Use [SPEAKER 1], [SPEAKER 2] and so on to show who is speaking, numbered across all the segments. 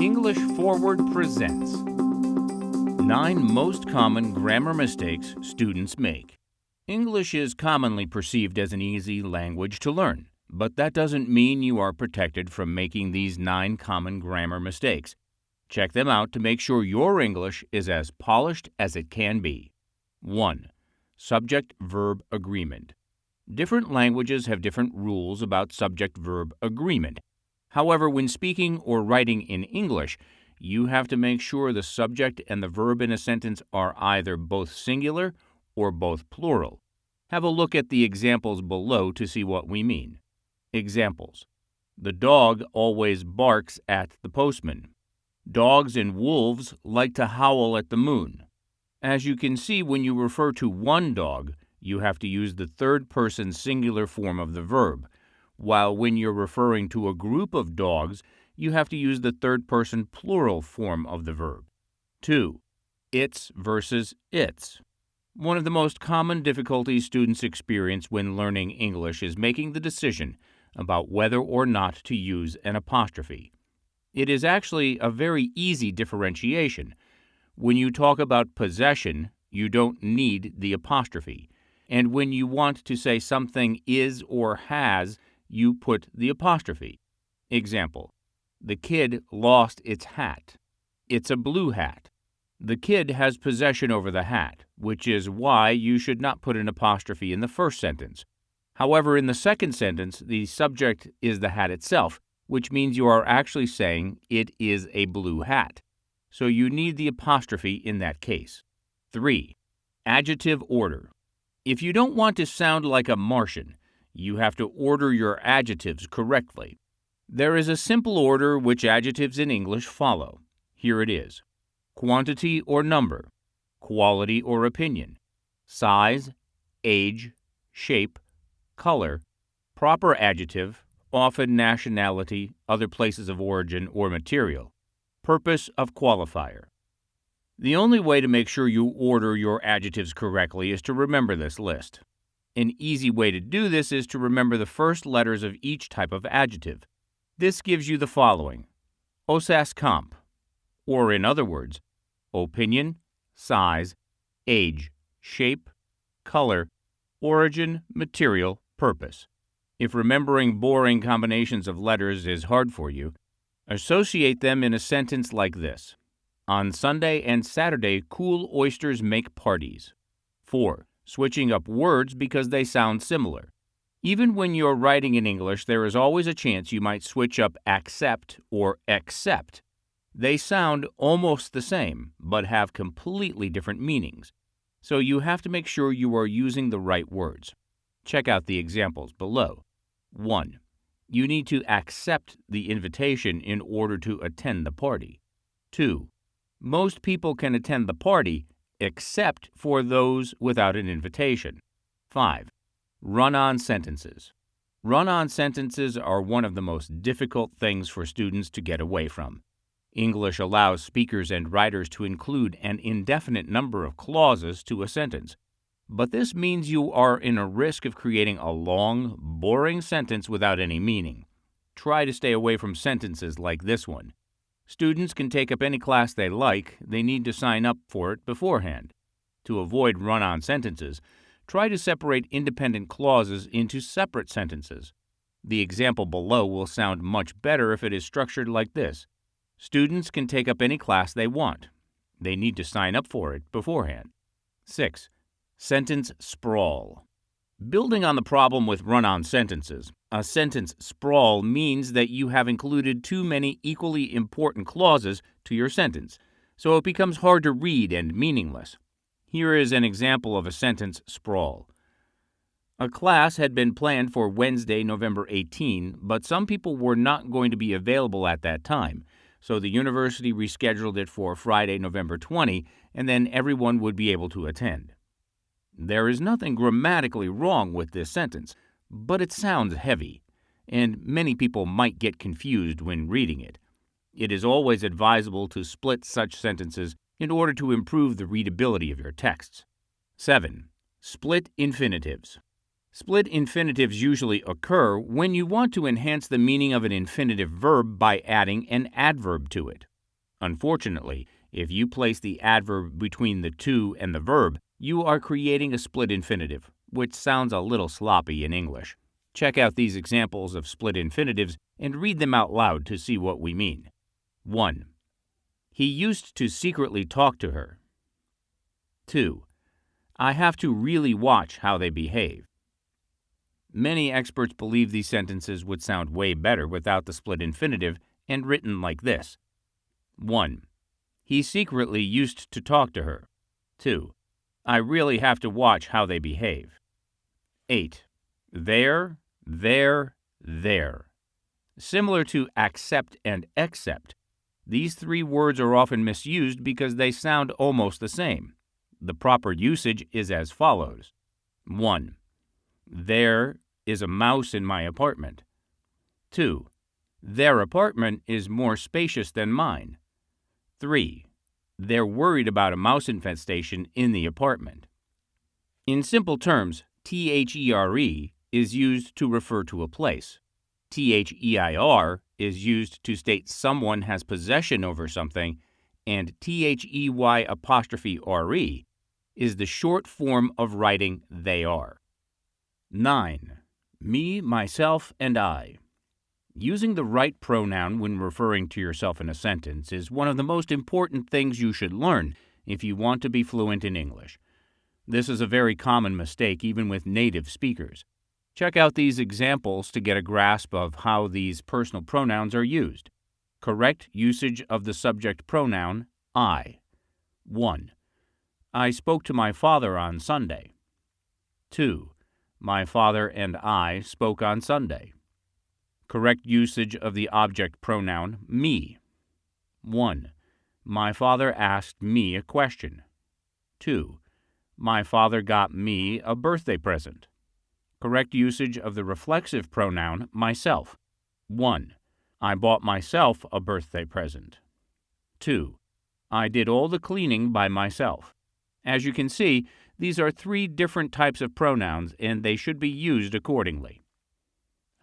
[SPEAKER 1] English Forward presents 9 most common grammar mistakes students make. English is commonly perceived as an easy language to learn, but that doesn't mean you are protected from making these 9 common grammar mistakes. Check them out to make sure your English is as polished as it can be. 1. Subject-verb agreement. Different languages have different rules about subject-verb agreement. However, when speaking or writing in English, you have to make sure the subject and the verb in a sentence are either both singular or both plural. Have a look at the examples below to see what we mean. Examples: the dog always barks at the postman. Dogs and wolves like to howl at the moon. As you can see, when you refer to one dog, you have to use the third-person singular form of the verb, while when you're referring to a group of dogs, you have to use the third-person plural form of the verb. 2. It's versus its. One of the most common difficulties students experience when learning English is making the decision about whether or not to use an apostrophe. It is actually a very easy differentiation. When you talk about possession, you don't need the apostrophe. And when you want to say something is or has, you put the apostrophe. Example: the kid lost its hat. It's a blue hat. The kid has possession over the hat, which is why you should not put an apostrophe in the first sentence. However, in the second sentence, the subject is the hat itself, which means you are actually saying it is a blue hat. So you need the apostrophe in that case. 3. Adjective order. If you don't want to sound like a Martian, you have to order your adjectives correctly. There is a simple order which adjectives in English follow. Here it is: quantity or number, quality or opinion, size, age, shape, color, proper adjective, often nationality, other places of origin, or material, purpose of qualifier. The only way to make sure you order your adjectives correctly is to remember this list. An easy way to do this is to remember the first letters of each type of adjective. This gives you the following: osas comp, or in other words, opinion, size, age, shape, color, origin, material, purpose. If remembering boring combinations of letters is hard for you, associate them in a sentence like this: on Sunday and Saturday, cool oysters make parties. 4. Switching up words because they sound similar. Even when you're writing in English, there is always a chance you might switch up accept or accept. They sound almost the same, but have completely different meanings. So you have to make sure you are using the right words. Check out the examples below. 1. You need to accept the invitation in order to attend the party. 2. Most people can attend the party except for those without an invitation. 5. Run-on sentences. Run-on sentences are one of the most difficult things for students to get away from. English allows speakers and writers to include an indefinite number of clauses to a sentence, but this means you are in a risk of creating a long, boring sentence without any meaning. Try to stay away from sentences like this one. Students can take up any class they like. They need to sign up for it beforehand. To avoid run-on sentences, try to separate independent clauses into separate sentences. The example below will sound much better if it is structured like this: students can take up any class they want. They need to sign up for it beforehand. 6. Sentence sprawl. Building on the problem with run-on sentences, a sentence sprawl means that you have included too many equally important clauses to your sentence, so it becomes hard to read and meaningless. Here is an example of a sentence sprawl. A class had been planned for Wednesday, November 18, but some people were not going to be available at that time, so the university rescheduled it for Friday, November 20, and then everyone would be able to attend. There is nothing grammatically wrong with this sentence, but it sounds heavy, and many people might get confused when reading it. It is always advisable to split such sentences in order to improve the readability of your texts. 7. Split infinitives. Split infinitives usually occur when you want to enhance the meaning of an infinitive verb by adding an adverb to it. Unfortunately, if you place the adverb between the to and the verb, you are creating a split infinitive, which sounds a little sloppy in English. Check out these examples of split infinitives and read them out loud to see what we mean. 1. He used to secretly talk to her. 2. I have to really watch how they behave. Many experts believe these sentences would sound way better without the split infinitive and written like this. 1. He secretly used to talk to her. 2. I really have to watch how they behave. 8. There. Similar to accept and accept, these three words are often misused because they sound almost the same. The proper usage is as follows. 1. There is a mouse in my apartment. 2. Their apartment is more spacious than mine. 3. They're worried about a mouse infestation in the apartment. In simple terms, THERE is used to refer to a place. THEIR is used to state someone has possession over something, and THEY apostrophe RE is the short form of writing they are. 9. Me, myself, and I. Using the right pronoun when referring to yourself in a sentence is one of the most important things you should learn if you want to be fluent in English. This is a very common mistake even with native speakers. Check out these examples to get a grasp of how these personal pronouns are used. Correct usage of the subject pronoun I. 1. I spoke to my father on Sunday. 2. My father and I spoke on Sunday. Correct usage of the object pronoun me. 1. My father asked me a question. 2. My father got me a birthday present. Correct usage of the reflexive pronoun myself. 1. I bought myself a birthday present. 2. I did all the cleaning by myself. As you can see, these are three different types of pronouns, and they should be used accordingly.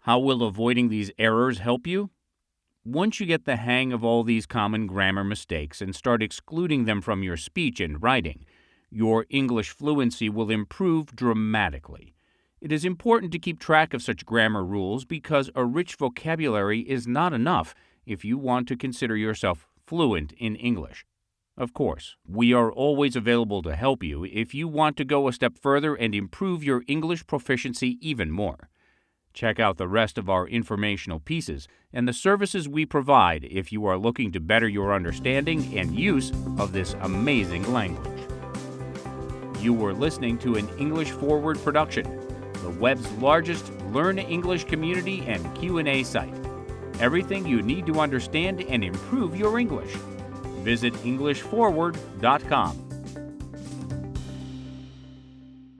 [SPEAKER 1] How will avoiding these errors help you? Once you get the hang of all these common grammar mistakes and start excluding them from your speech and writing, your English fluency will improve dramatically. It is important to keep track of such grammar rules because a rich vocabulary is not enough if you want to consider yourself fluent in English. Of course, we are always available to help you if you want to go a step further and improve your English proficiency even more. Check out the rest of our informational pieces and the services we provide if you are looking to better your understanding and use of this amazing language. You were listening to an English Forward production, the web's largest Learn English community and Q&A site. Everything you need to understand and improve your English. Visit EnglishForward.com.